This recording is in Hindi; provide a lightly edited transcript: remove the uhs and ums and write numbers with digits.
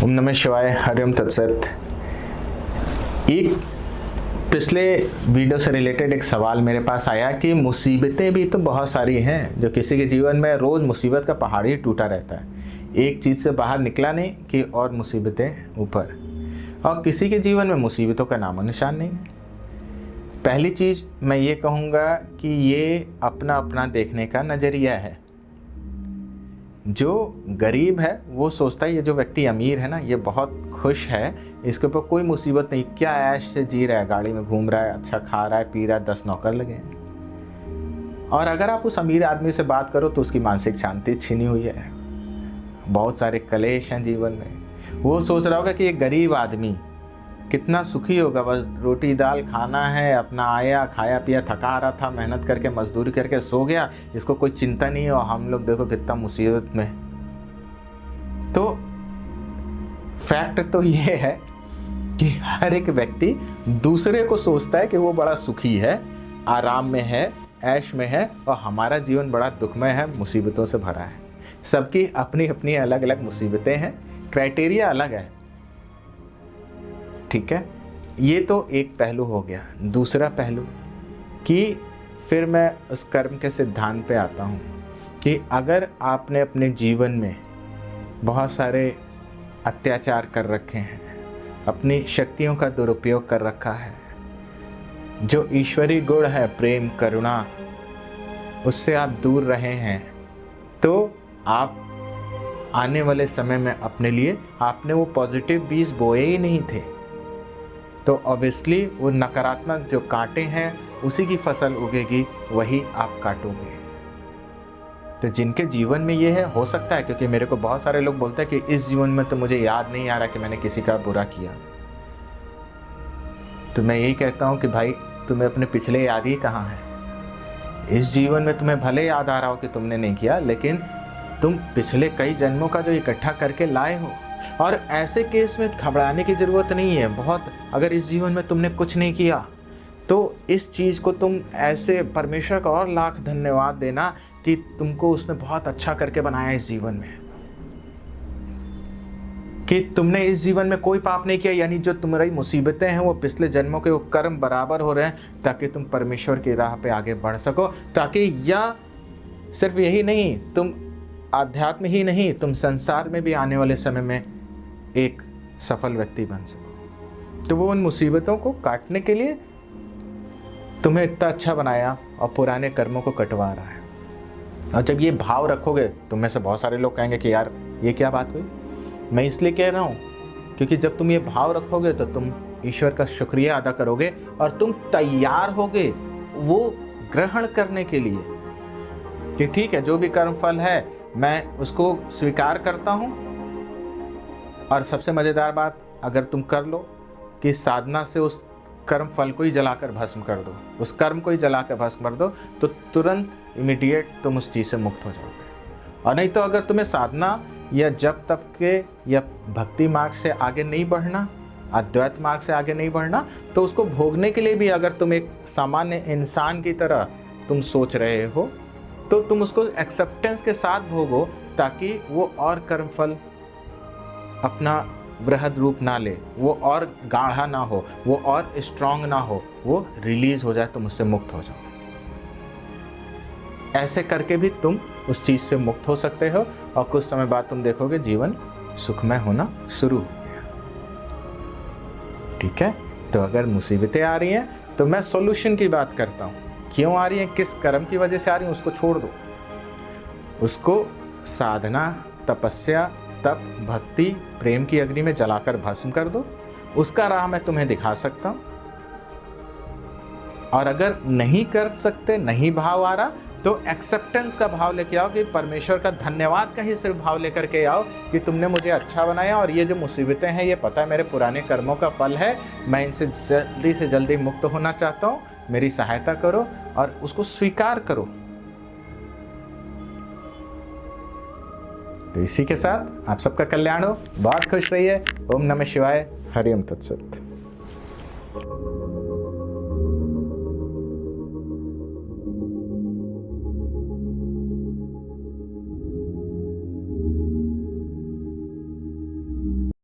ओम नमः शिवाय, हरिओम तत्सत। एक पिछले वीडियो से रिलेटेड एक सवाल मेरे पास आया कि मुसीबतें भी तो बहुत सारी हैं, जो किसी के जीवन में रोज़ मुसीबत का पहाड़ ही टूटा रहता है। एक चीज़ से बाहर निकला नहीं कि और मुसीबतें ऊपर, और किसी के जीवन में मुसीबतों का नामो निशान नहीं। पहली चीज़ मैं ये कहूँगा कि ये अपना अपना देखने का नज़रिया है। जो गरीब है वो सोचता है ये जो व्यक्ति अमीर है ना, ये बहुत खुश है, इसके ऊपर कोई मुसीबत नहीं, क्या ऐश से जी रहा है, गाड़ी में घूम रहा है, अच्छा खा रहा है, पी रहा है, 10 नौकर लगे हैं। और अगर आप उस अमीर आदमी से बात करो तो उसकी मानसिक शांति छीनी हुई है, बहुत सारे कलेश हैं जीवन में। वो सोच रहा होगा कि ये गरीब आदमी कितना सुखी होगा, बस रोटी दाल खाना है, अपना आया खाया पिया, थका रहा था, मेहनत करके मजदूरी करके सो गया, इसको कोई चिंता नहीं है। और हम लोग देखो कितना मुसीबत में। तो फैक्ट तो ये है कि हर एक व्यक्ति दूसरे को सोचता है कि वो बड़ा सुखी है, आराम में है, ऐश में है, और हमारा जीवन बड़ा दुखमय है, मुसीबतों से भरा है। सबकी अपनी अपनी अलग अलग मुसीबतें हैं, क्राइटेरिया अलग है, ठीक है। ये तो एक पहलू हो गया। दूसरा पहलू कि फिर मैं उस कर्म के सिद्धांत पे आता हूँ कि अगर आपने अपने जीवन में बहुत सारे अत्याचार कर रखे हैं, अपनी शक्तियों का दुरुपयोग कर रखा है, जो ईश्वरीय गुण है प्रेम करुणा, उससे आप दूर रहे हैं, तो आप आने वाले समय में अपने लिए आपने वो पॉजिटिव बीज बोए ही नहीं थे, तो ऑब्वियसली वो नकारात्मक जो कांटे हैं उसी की फसल उगेगी, वही आप काटोगे। तो जिनके जीवन में ये है, हो सकता है, क्योंकि मेरे को बहुत सारे लोग बोलते हैं कि इस जीवन में तो मुझे याद नहीं आ रहा कि मैंने किसी का बुरा किया, तो मैं यही कहता हूँ कि भाई तुम्हें अपने पिछले याद ही कहाँ है। इस जीवन में तुम्हें भले याद आ रहा हो कि तुमने नहीं किया, लेकिन तुम पिछले कई जन्मों का जो इकट्ठा करके लाए हो। और ऐसे केस में घबराने की ज़रूरत नहीं है बहुत। अगर इस जीवन में तुमने कुछ नहीं किया तो इस चीज़ को तुम ऐसे परमेश्वर का और लाख धन्यवाद देना कि तुमको उसने बहुत अच्छा करके बनाया इस जीवन में, कि तुमने इस जीवन में कोई पाप नहीं किया, यानी जो तुम्हारी मुसीबतें हैं वो पिछले जन्मों के वो कर्म बराबर हो रहे हैं, ताकि तुम परमेश्वर की राह पे आगे बढ़ सको। ताकि या सिर्फ यही नहीं, तुम आध्यात्म ही नहीं, तुम संसार में भी आने वाले समय में एक सफल व्यक्ति बन सको। तो वो उन मुसीबतों को काटने के लिए तुम्हें इतना अच्छा बनाया और पुराने कर्मों को कटवा रहा है। और जब ये भाव रखोगे, तुम में से बहुत सारे लोग कहेंगे कि यार ये क्या बात हुई। मैं इसलिए कह रहा हूँ क्योंकि जब तुम ये भाव रखोगे तो तुम ईश्वर का शुक्रिया अदा करोगे और तुम तैयार होगे वो ग्रहण करने के लिए कि ठीक है, जो भी कर्म फल है मैं उसको स्वीकार करता हूँ। और सबसे मज़ेदार बात, अगर तुम कर लो कि साधना से उस कर्म फल को ही जलाकर भस्म कर दो, उस कर्म को ही जलाकर भस्म कर दो, तो तुरंत इमीडिएट तुम उस चीज़ से मुक्त हो जाओगे। और नहीं तो अगर तुम्हें साधना या जप तप के या भक्ति मार्ग से आगे नहीं बढ़ना, अद्वैत मार्ग से आगे नहीं बढ़ना, तो उसको भोगने के लिए भी अगर तुम एक सामान्य इंसान की तरह तुम सोच रहे हो, तो तुम उसको एक्सेप्टेंस के साथ भोगो, ताकि वो और कर्मफल अपना वृहद रूप ना ले, वो और गाढ़ा ना हो, वो और स्ट्रांग ना हो, वो रिलीज हो जाए, तुम उससे मुक्त हो जाओ। ऐसे करके भी तुम उस चीज़ से मुक्त हो सकते हो, और कुछ समय बाद तुम देखोगे जीवन सुखमय होना शुरू हो गया। ठीक है। तो अगर मुसीबतें आ रही हैं तो मैं सॉल्यूशन की बात करता हूँ। क्यों आ रही हैं, किस कर्म की वजह से आ रही हैं, उसको छोड़ दो। उसको साधना, तपस्या, तप, भक्ति, प्रेम की अग्नि में जलाकर भस्म कर दो। उसका राह मैं तुम्हें दिखा सकता हूँ। और अगर नहीं कर सकते, नहीं भाव आ रहा, तो एक्सेप्टेंस का भाव लेके आओ, कि परमेश्वर का धन्यवाद का ही सिर्फ भाव लेकर के आओ कि तुमने मुझे अच्छा बनाया, और ये जो मुसीबतें हैं ये पता है मेरे पुराने कर्मों का फल है, मैं इनसे जल्दी से जल्दी मुक्त होना चाहता हूँ, मेरी सहायता करो, और उसको स्वीकार करो। तो इसी के साथ आप सबका कल्याण हो, बहुत खुश रहिए। ओम नमः शिवाय, हरिओम तत्सत।